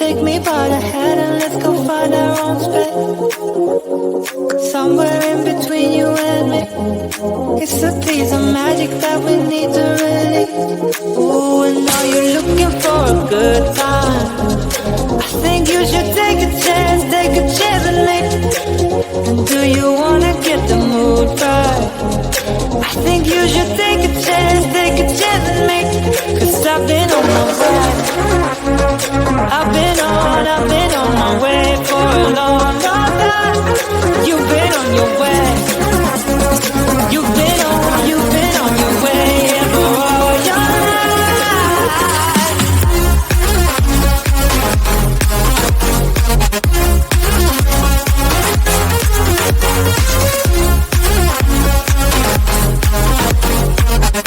Take me by the hand and let's go find our own space. Somewhere in between you and me. It's a piece of magic that we need to release. Ooh, and now you're looking for a good time. I think you should take a chance with me. And do you wanna get the mood right? I think you should take a chance with me. 'Cause I've been on my way. I've been on my way for a long, long time. You've been on your way. You've been on your way for all your life.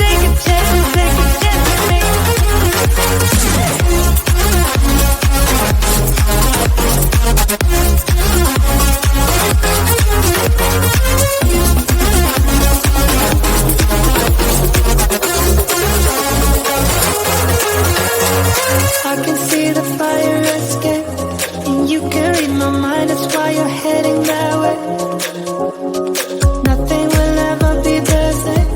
Take a chance with me. I can see the fire escape, and you can read my mind, that's why you're heading that way. Nothing will ever be the same.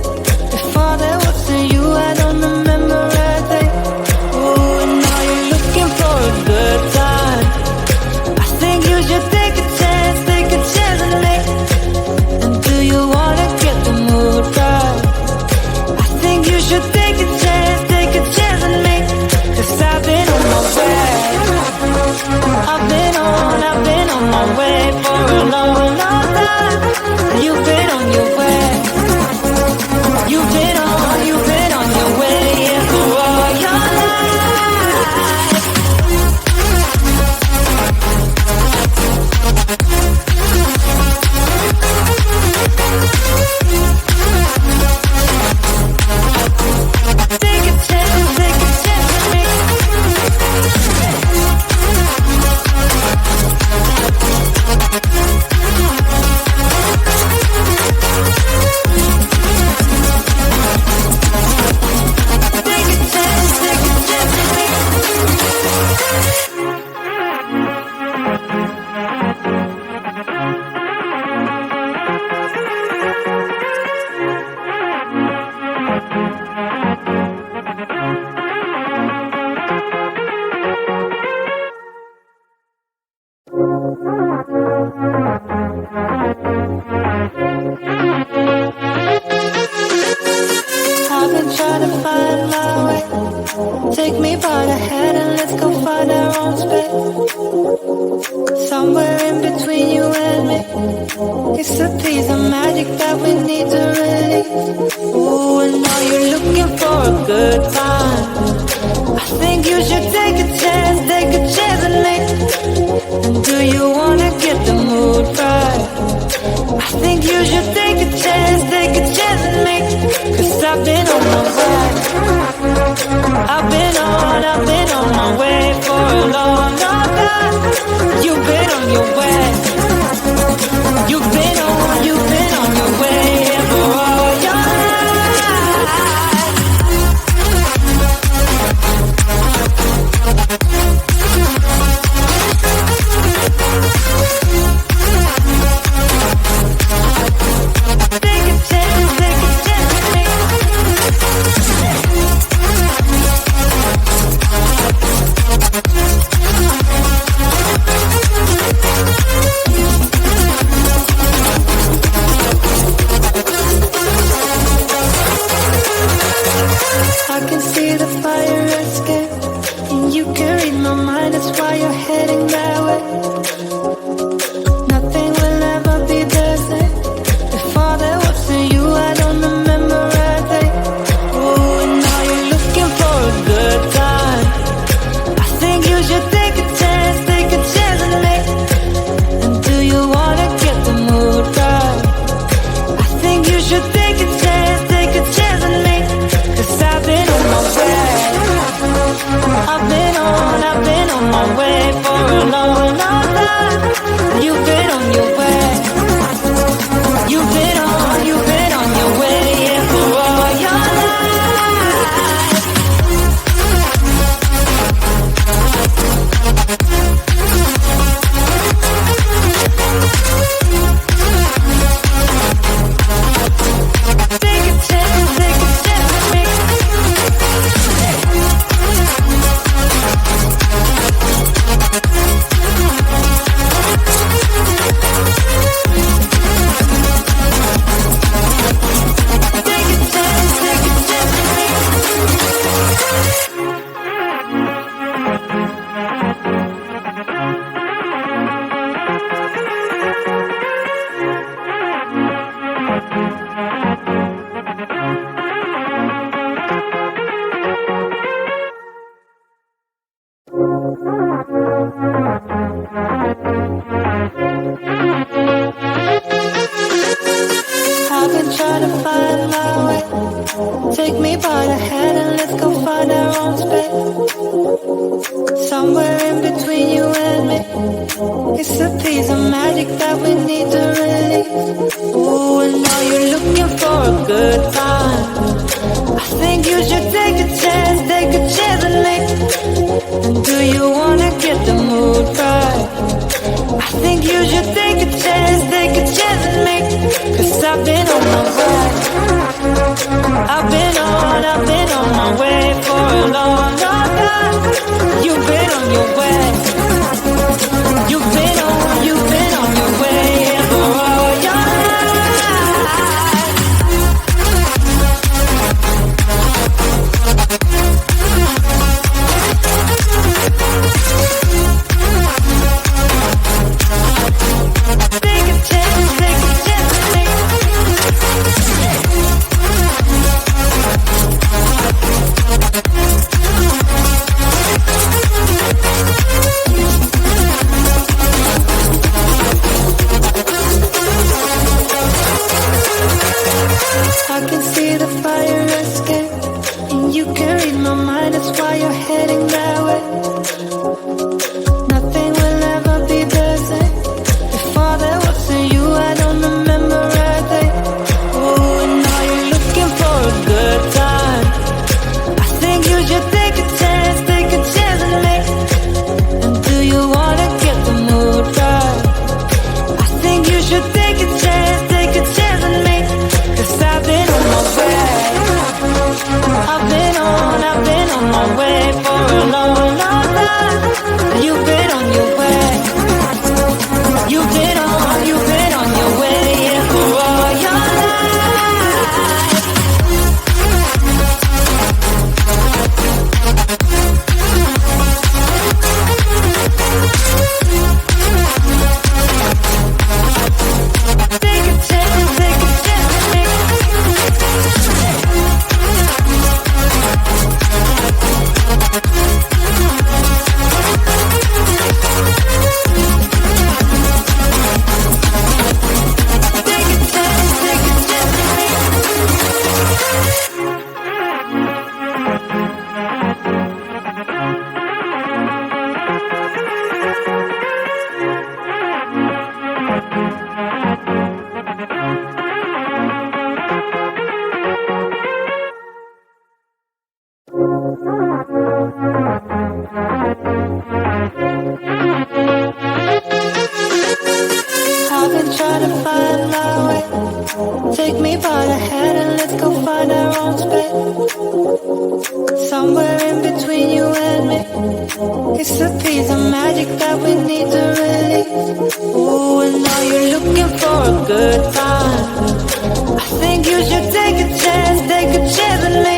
Before there wasn't you, I don't remember a thing. Oh, and now you're looking for a good time. I think you should take a chance with me. And do you wanna get the mood right? I think you should take a chance with me. 'Cause I've been on my way. I've been on my way for a long, long time. You've been on your way. You've been on your way, yeah, for all your life. Take a chance with me. I've been trying to find my way. Take me by the hand and let's go find our own space. Somewhere in between you and me. It's a piece of magic that we need to release. Ooh, and now you're looking for a good time. I think you should take a chance with me. And do you wanna get the mood right? I think you should take a chance with me. 'Cause I've been on my way. I've been on my way for a long, long time. You've been on your way. You've been on your way, yeah, for all your life. Take a chance with me. I can see the fire escape, and you can read my mind, that's why you're heading that way. Nothing will ever be the same. Before there wasn't you, I don't remember a thing. Oh, and now you're looking for a good time. I think you should take a chance with me. And do you wanna get the mood right? I think you should take a chance with me. 'Cause I've been on my way. I've been on my way for a long, long time. You've been on your way. You've been on your way, yeah, for all your life. I've been trying to find my way. Take me by the hand and let's go find our own space. Somewhere in between you and me. It's a piece of magic that we need to release. Ooh, and now you're looking for a good time. I think you should take a chance with me. And do you wanna get the mood right? I think you should take a chance with me. 'Cause I've been on my way. I've been on my way for a long, long time. You've been on your way. You've been on your way for all your life. Take a chance with me. I can see the fire escape, and you can read my mind, that's why you're heading that way. Nothing will ever be the same. Before there wasn't you, I don't remember a day. Oh, and now you're looking for a good time. I think you should take a chance with me. And do you wanna get the mood right? I think you should take a chance with me. 'Cause I've been on my way. I've been on my way for a long, long time. You've been on your way. You've been on your way, yeah, for all your life. Take a chance with me. I've been trying to find my way. Take me by the hand and let's go find our own space. Somewhere in between you and me. It's a piece of magic that we need to release. Ooh, and now you're looking for a good time. I think you should take a chance with me.